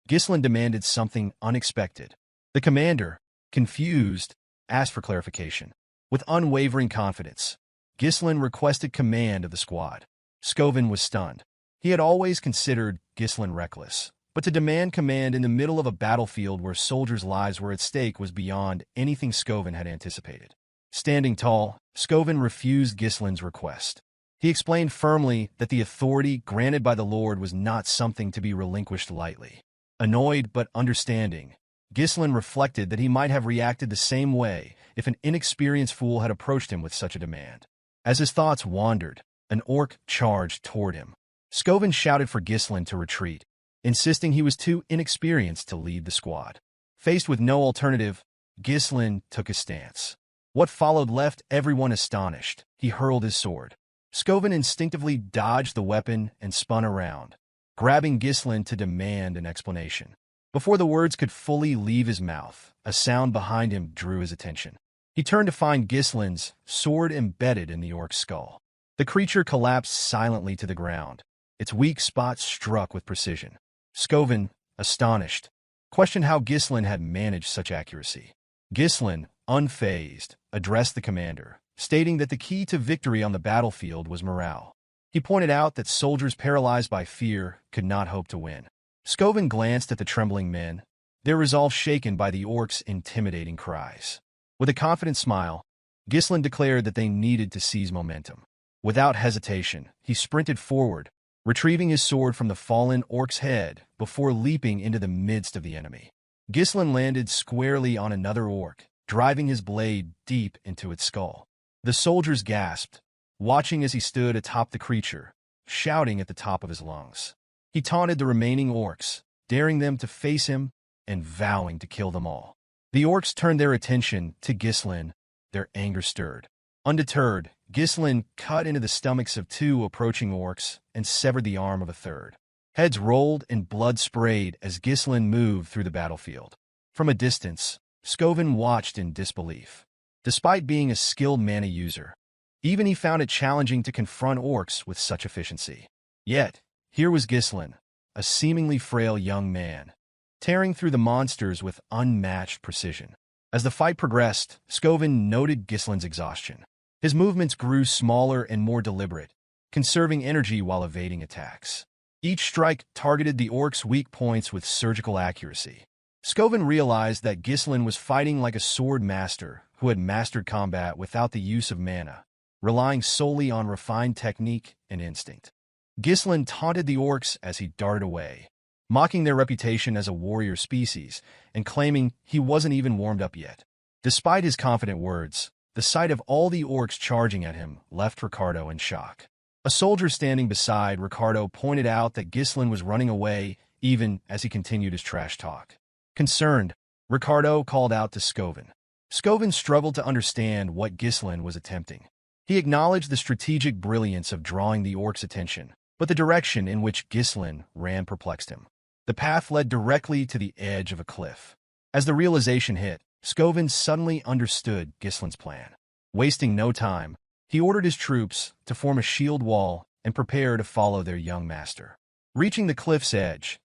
Ghislain demanded something unexpected. The commander, confused, asked for clarification. With unwavering confidence, Ghislain requested command of the squad. Skovin was stunned. He had always considered Ghislain reckless, but to demand command in the middle of a battlefield where soldiers' lives were at stake was beyond anything Skovin had anticipated. Standing tall, Skovin refused Ghislain's request. He explained firmly that the authority granted by the Lord was not something to be relinquished lightly. Annoyed but understanding, Ghislain reflected that he might have reacted the same way if an inexperienced fool had approached him with such a demand. As his thoughts wandered, an orc charged toward him. Skovin shouted for Ghislain to retreat, insisting he was too inexperienced to lead the squad. Faced with no alternative, Ghislain took his stance. What followed left everyone astonished. He hurled his sword. Skovin instinctively dodged the weapon and spun around, grabbing Ghislain to demand an explanation. Before the words could fully leave his mouth, a sound behind him drew his attention. He turned to find Ghislain's sword embedded in the orc's skull. The creature collapsed silently to the ground, its weak spot struck with precision. Skovin, astonished, questioned how Ghislain had managed such accuracy. Ghislain, unfazed, addressed the commander, stating that the key to victory on the battlefield was morale. He pointed out that soldiers paralyzed by fear could not hope to win. Skovin glanced at the trembling men, their resolve shaken by the orcs' intimidating cries. With a confident smile, Ghislain declared that they needed to seize momentum. Without hesitation, he sprinted forward, retrieving his sword from the fallen orc's head before leaping into the midst of the enemy. Ghislain landed squarely on another orc, driving his blade deep into its skull. The soldiers gasped, watching as he stood atop the creature, shouting at the top of his lungs. He taunted the remaining orcs, daring them to face him and vowing to kill them all. The orcs turned their attention to Ghislain, their anger stirred. Undeterred, Ghislain cut into the stomachs of 2 approaching orcs and severed the arm of a third. Heads rolled and blood sprayed as Ghislain moved through the battlefield. From a distance, Skovin watched in disbelief. Despite being a skilled mana user, even he found it challenging to confront orcs with such efficiency. Yet, here was Ghislain, a seemingly frail young man, tearing through the monsters with unmatched precision. As the fight progressed, Skovin noted Ghislain's exhaustion. His movements grew smaller and more deliberate, conserving energy while evading attacks. Each strike targeted the orc's weak points with surgical accuracy. Skovin realized that Ghislain was fighting like a sword master who had mastered combat without the use of mana, relying solely on refined technique and instinct. Ghislain taunted the orcs as he darted away, mocking their reputation as a warrior species and claiming he wasn't even warmed up yet. Despite his confident words, the sight of all the orcs charging at him left Ricardo in shock. A soldier standing beside Ricardo pointed out that Ghislain was running away even as he continued his trash talk. Concerned, Ricardo called out to Skovin. Skovin struggled to understand what Ghislain was attempting. He acknowledged the strategic brilliance of drawing the orcs' attention, but the direction in which Ghislain ran perplexed him. The path led directly to the edge of a cliff. As the realization hit, Skovin suddenly understood Ghislain's plan. Wasting no time, he ordered his troops to form a shield wall and prepare to follow their young master. Reaching the cliff's edge,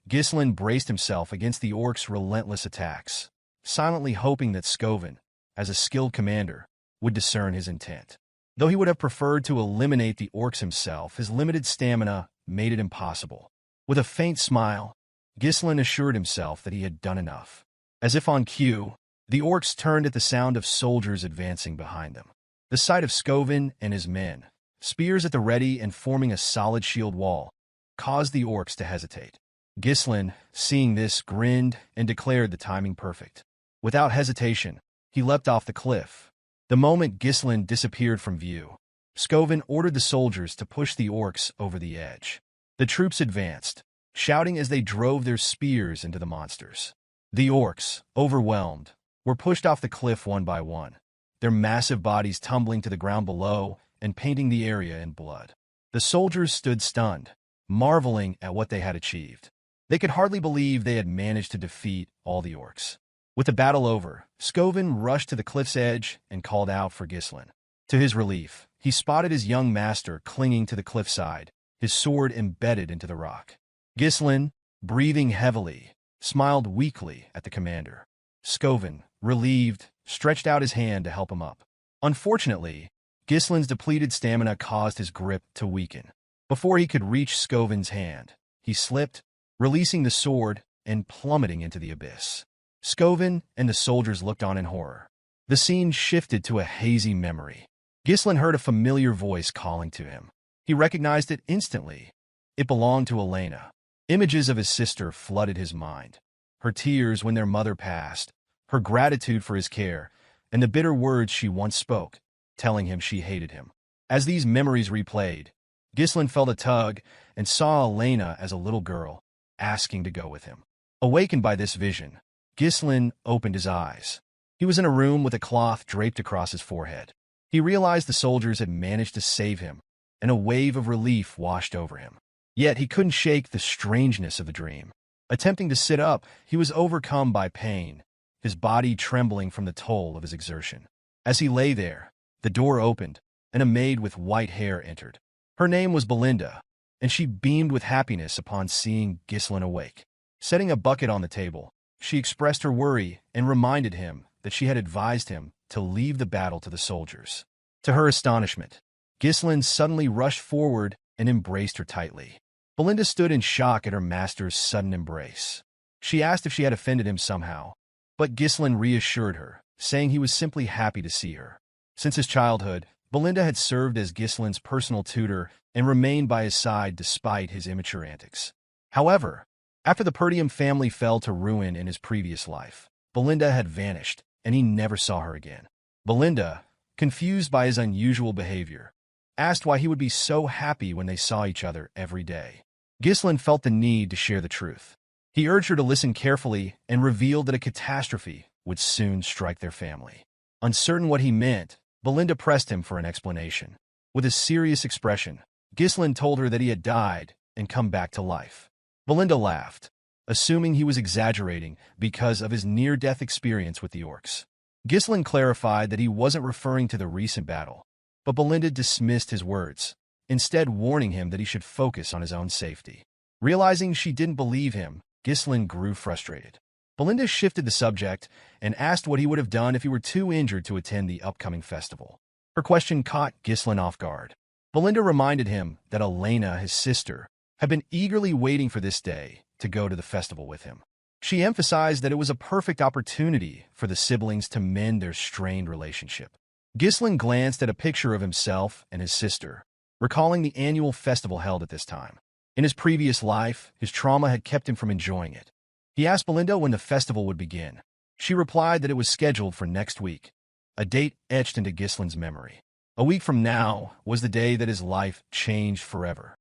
Ghislain braced himself against the orcs' relentless attacks, silently hoping that Skovin, as a skilled commander, would discern his intent. Though he would have preferred to eliminate the orcs himself, his limited stamina made it impossible. With a faint smile, Ghislain assured himself that he had done enough. As if on cue, the orcs turned at the sound of soldiers advancing behind them. The sight of Skovin and his men, spears at the ready and forming a solid shield wall, caused the orcs to hesitate. Ghislain, seeing this, grinned and declared the timing perfect. Without hesitation, he leapt off the cliff. The moment Ghislain disappeared from view, Skovin ordered the soldiers to push the orcs over the edge. The troops advanced, shouting as they drove their spears into the monsters. The orcs, overwhelmed, were pushed off the cliff one by one, their massive bodies tumbling to the ground below and painting the area in blood. The soldiers stood stunned, marveling at what they had achieved. They could hardly believe they had managed to defeat all the orcs. With the battle over, Skovin rushed to the cliff's edge and called out for Ghislain. To his relief, he spotted his young master clinging to the cliffside, his sword embedded into the rock. Ghislain, breathing heavily, smiled weakly at the commander. Scoven, relieved, stretched out his hand to help him up. Unfortunately, Ghislain's depleted stamina caused his grip to weaken. Before he could reach Scoven's hand, he slipped, releasing the sword and plummeting into the abyss. Scoven and the soldiers looked on in horror. The scene shifted to a hazy memory. Ghislain heard a familiar voice calling to him. He recognized it instantly. It belonged to Elena. Images of his sister flooded his mind. Her tears when their mother passed, her gratitude for his care, and the bitter words she once spoke, telling him she hated him. As these memories replayed, Ghislain felt a tug and saw Elena as a little girl, asking to go with him. Awakened by this vision, Ghislain opened his eyes. He was in a room with a cloth draped across his forehead. He realized the soldiers had managed to save him, and a wave of relief washed over him. Yet he couldn't shake the strangeness of the dream. Attempting to sit up, he was overcome by pain, his body trembling from the toll of his exertion. As he lay there, the door opened, and a maid with white hair entered. Her name was Belinda, and she beamed with happiness upon seeing Ghislain awake. Setting a bucket on the table, she expressed her worry and reminded him that she had advised him to leave the battle to the soldiers. To her astonishment, Ghislain suddenly rushed forward and embraced her tightly. Belinda stood in shock at her master's sudden embrace. She asked if she had offended him somehow, but Ghislain reassured her, saying he was simply happy to see her. Since his childhood, Belinda had served as Ghislain's personal tutor and remained by his side despite his immature antics. However, after the Perdium family fell to ruin in his previous life, Belinda had vanished, and he never saw her again. Belinda, confused by his unusual behavior, asked why he would be so happy when they saw each other every day. Ghislain felt the need to share the truth. He urged her to listen carefully and revealed that a catastrophe would soon strike their family. Uncertain what he meant, Belinda pressed him for an explanation. With a serious expression, Ghislain told her that he had died and come back to life. Belinda laughed, assuming he was exaggerating because of his near-death experience with the orcs. Ghislain clarified that he wasn't referring to the recent battle, but Belinda dismissed his words, instead warning him that he should focus on his own safety. Realizing she didn't believe him, Ghislain grew frustrated. Belinda shifted the subject and asked what he would have done if he were too injured to attend the upcoming festival. Her question caught Ghislain off guard. Belinda reminded him that Elena, his sister, had been eagerly waiting for this day to go to the festival with him. She emphasized that it was a perfect opportunity for the siblings to mend their strained relationship. Ghislain glanced at a picture of himself and his sister, recalling the annual festival held at this time. In his previous life, his trauma had kept him from enjoying it. He asked Belinda when the festival would begin. She replied that it was scheduled for next week, a date etched into Ghislain's memory. A week from now was the day that his life changed forever.